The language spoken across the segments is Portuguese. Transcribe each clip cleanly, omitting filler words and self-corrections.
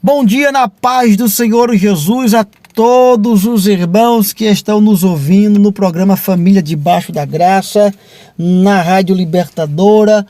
Bom dia na paz do Senhor Jesus a todos os irmãos que estão nos ouvindo no programa Família Debaixo da Graça, na Rádio Libertadora,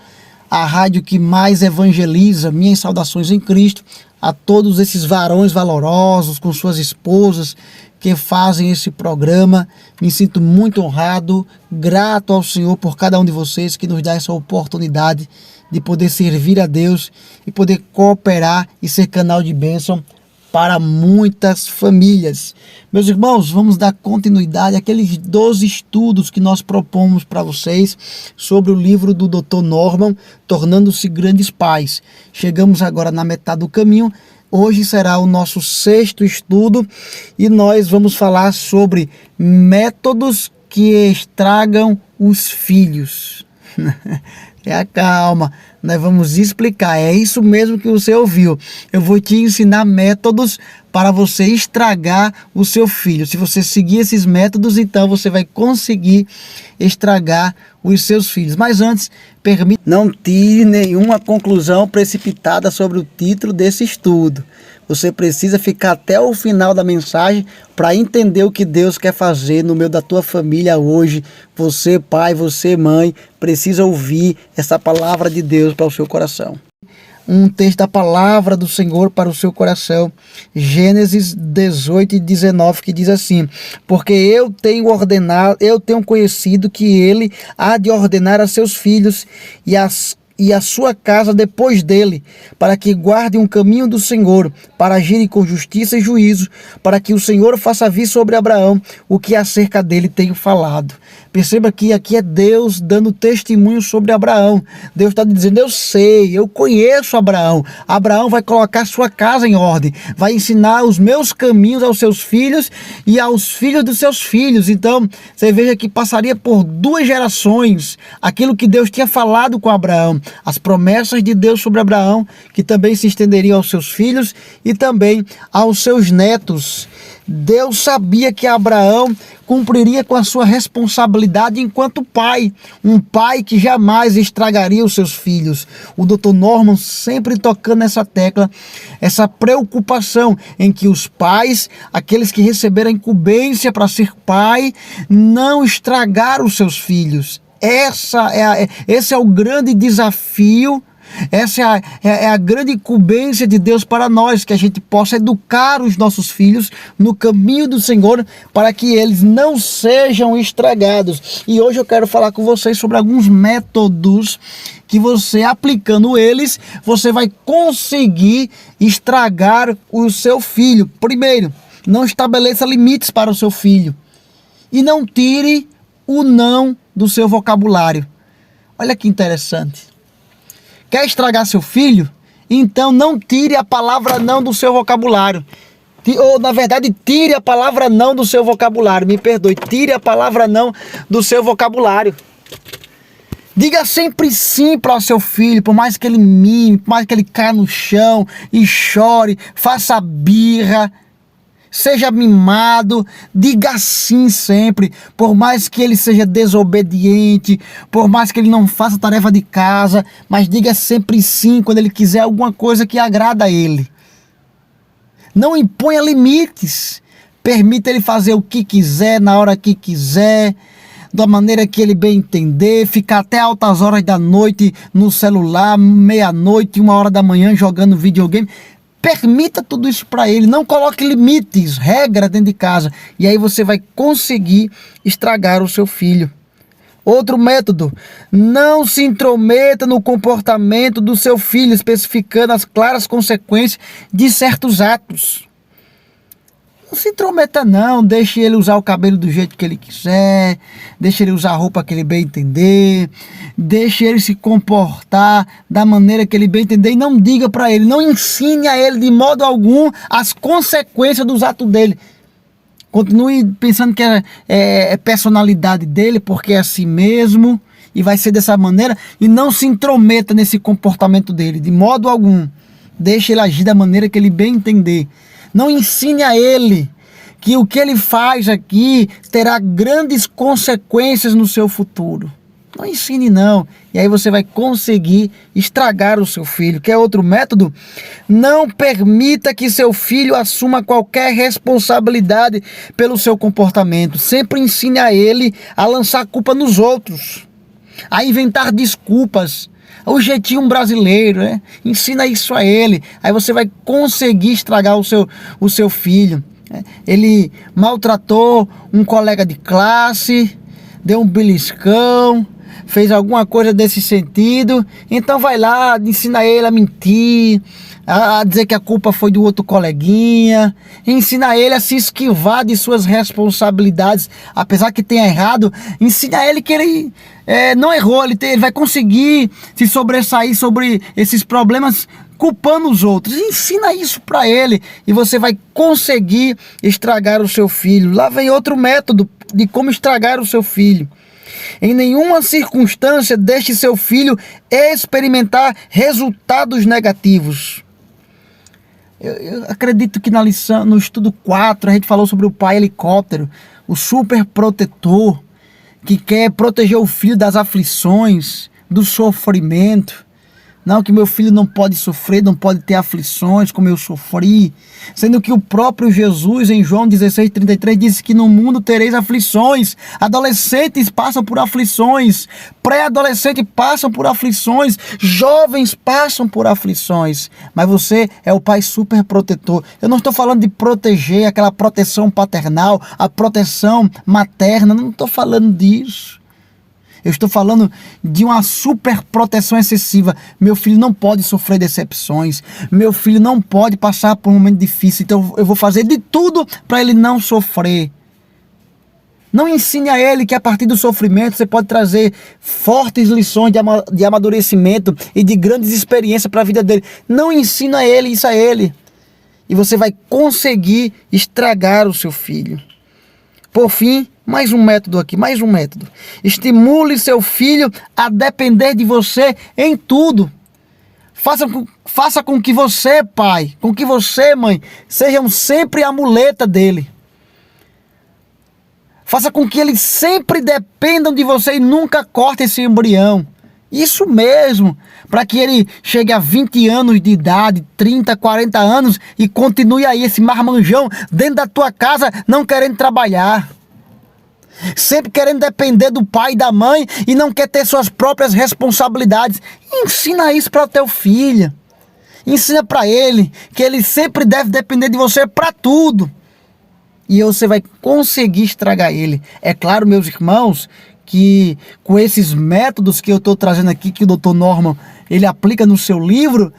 a rádio que mais evangeliza. Minhas saudações em Cristo a todos esses varões valorosos com suas esposas que fazem esse programa. Me sinto muito honrado, grato ao Senhor por cada um de vocês que nos dá essa oportunidade de poder servir a Deus e poder cooperar e ser canal de bênção para muitas famílias. Meus irmãos, vamos dar continuidade àqueles 12 estudos que nós propomos para vocês sobre o livro do Dr. Norman, Tornando-se Grandes Pais. Chegamos agora na metade do caminho. Hoje será o nosso 6º estudo e nós vamos falar sobre métodos que estragam os filhos. Calma, nós vamos explicar, é isso mesmo que você ouviu. Eu vou te ensinar métodos para você estragar o seu filho. Se você seguir esses métodos, então você vai conseguir estragar os seus filhos. Mas antes, não tire nenhuma conclusão precipitada sobre o título desse estudo. Você precisa ficar até o final da mensagem para entender o que Deus quer fazer no meio da tua família hoje. Você, pai, você, mãe, precisa ouvir essa palavra de Deus para o seu coração. Um texto da palavra do Senhor para o seu coração, Gênesis 18:19, que diz assim: porque eu tenho conhecido que ele há de ordenar a seus filhos e a sua casa depois dele, para que guarde um caminho do Senhor, para agirem com justiça e juízo, para que o Senhor faça vir sobre Abraão o que acerca dele tenho falado. Perceba que aqui é Deus dando testemunho sobre Abraão. Deus está dizendo: eu sei, eu conheço Abraão. Abraão vai colocar sua casa em ordem, vai ensinar os meus caminhos aos seus filhos e aos filhos dos seus filhos. Então, você veja que passaria por 2 gerações aquilo que Deus tinha falado com Abraão. As promessas de Deus sobre Abraão, que também se estenderiam aos seus filhos e também aos seus netos. Deus sabia que Abraão cumpriria com a sua responsabilidade enquanto pai, um pai que jamais estragaria os seus filhos. O Dr. Norman sempre tocando nessa tecla, essa preocupação em que os pais, aqueles que receberam a incumbência para ser pai, não estragaram os seus filhos. Esse é o grande desafio, essa é a grande incumbência de Deus para nós, que a gente possa educar os nossos filhos no caminho do Senhor, para que eles não sejam estragados. E hoje eu quero falar com vocês sobre alguns métodos que você, aplicando eles, você vai conseguir estragar o seu filho. Primeiro, não estabeleça limites para o seu filho e não tire o não do seu vocabulário. Olha que interessante. Quer estragar seu filho? Então não tire a palavra não do seu vocabulário. Ou, na verdade, tire a palavra não do seu vocabulário. Me perdoe, tire a palavra não do seu vocabulário. Diga sempre sim para o seu filho, por mais que ele mime, por mais que ele caia no chão e chore, faça birra, seja mimado, diga sim sempre, por mais que ele seja desobediente, por mais que ele não faça tarefa de casa, mas diga sempre sim quando ele quiser alguma coisa que agrada a ele. Não imponha limites, permita ele fazer o que quiser, na hora que quiser, da maneira que ele bem entender, ficar até altas horas da noite no celular, meia-noite, 1h da manhã jogando videogame. Permita tudo isso para ele, não coloque limites, regras dentro de casa, e aí você vai conseguir estragar o seu filho. Outro método, não se intrometa no comportamento do seu filho, especificando as claras consequências de certos atos. Não se intrometa não, deixe ele usar o cabelo do jeito que ele quiser, deixe ele usar a roupa que ele bem entender, deixe ele se comportar da maneira que ele bem entender e não diga para ele, não ensine a ele de modo algum as consequências dos atos dele. Continue pensando que é personalidade dele, porque é assim mesmo e vai ser dessa maneira, e não se intrometa nesse comportamento dele, de modo algum. Deixe ele agir da maneira que ele bem entender. Não ensine a ele que o que ele faz aqui terá grandes consequências no seu futuro. Não ensine não. E aí você vai conseguir estragar o seu filho. Quer outro método? Não permita que seu filho assuma qualquer responsabilidade pelo seu comportamento. Sempre ensine a ele a lançar a culpa nos outros, a inventar desculpas. O jeitinho brasileiro, né? Ensina isso a ele. Aí você vai conseguir estragar o seu filho. Ele maltratou um colega de classe, deu um beliscão, fez alguma coisa desse sentido, então vai lá, ensina ele a mentir, a dizer que a culpa foi do outro coleguinha, ensina ele a se esquivar de suas responsabilidades, apesar que tenha errado, ensina ele que ele não errou, ele vai conseguir se sobressair sobre esses problemas culpando os outros. Ensina isso para ele e você vai conseguir estragar o seu filho. Lá vem outro método de como estragar o seu filho. Em nenhuma circunstância deixe seu filho experimentar resultados negativos. Eu acredito que na lição, no estudo 4, a gente falou sobre o pai helicóptero, o super protetor, que quer proteger o filho das aflições, do sofrimento. Não, que meu filho não pode sofrer, não pode ter aflições como eu sofri. Sendo que o próprio Jesus, em João 16:33, disse que no mundo tereis aflições. Adolescentes passam por aflições. Pré-adolescentes passam por aflições. Jovens passam por aflições. Mas você é o pai super protetor. Eu não estou falando de proteger, aquela proteção paternal, a proteção materna. Não estou falando disso. Eu estou falando de uma super proteção excessiva. Meu filho não pode sofrer decepções. Meu filho não pode passar por um momento difícil. Então eu vou fazer de tudo para ele não sofrer. Não ensine a ele que a partir do sofrimento você pode trazer fortes lições de amadurecimento e de grandes experiências para a vida dele. Não ensina a ele isso a ele. E você vai conseguir estragar o seu filho. Por fim, mais um método aqui, mais um método. Estimule seu filho a depender de você em tudo. Faça com que você, pai, com que você, mãe, sejam sempre a muleta dele. Faça com que eles sempre dependam de você e nunca corte esse embrião. Isso mesmo, para que ele chegue a 20 anos de idade, 30, 40 anos e continue aí esse marmanjão dentro da tua casa não querendo trabalhar. Sempre querendo depender do pai e da mãe e não quer ter suas próprias responsabilidades. Ensina isso para o teu filho. Ensina para ele que ele sempre deve depender de você para tudo. E você vai conseguir estragar ele. É claro, meus irmãos, que com esses métodos que eu estou trazendo aqui, que o Dr. Norman ele aplica no seu livro,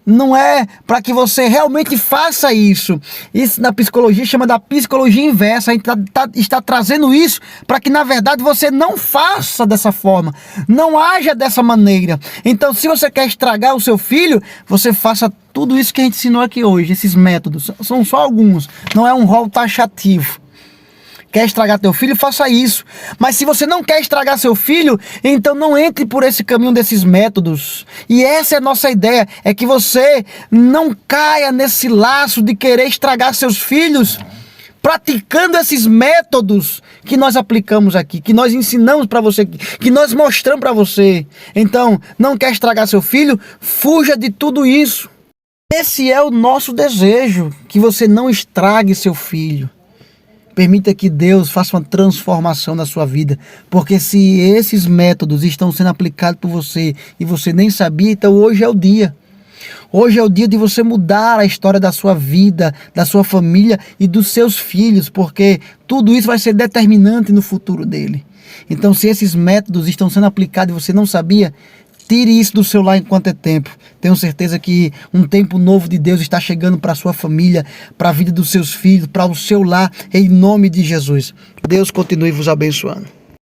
não é para que você realmente faça isso. Isso na psicologia chama da psicologia inversa. A gente está trazendo isso para que na verdade você não faça dessa forma, não haja dessa maneira. Então se você quer estragar o seu filho, você faça tudo isso que a gente ensinou aqui hoje. Esses métodos são só alguns, não é um rol taxativo. Quer estragar teu filho? Faça isso. Mas se você não quer estragar seu filho, então não entre por esse caminho desses métodos. E essa é a nossa ideia, é que você não caia nesse laço de querer estragar seus filhos, praticando esses métodos que nós aplicamos aqui, que nós ensinamos para você, que nós mostramos para você. Então, não quer estragar seu filho? Fuja de tudo isso. Esse é o nosso desejo, que você não estrague seu filho. Permita que Deus faça uma transformação na sua vida, porque se esses métodos estão sendo aplicados por você e você nem sabia, então hoje é o dia. Hoje é o dia de você mudar a história da sua vida, da sua família e dos seus filhos, porque tudo isso vai ser determinante no futuro dele. Então, se esses métodos estão sendo aplicados e você não sabia, tire isso do seu lar enquanto é tempo. Tenho certeza que um tempo novo de Deus está chegando para a sua família, para a vida dos seus filhos, para o seu lar, em nome de Jesus. Deus continue vos abençoando.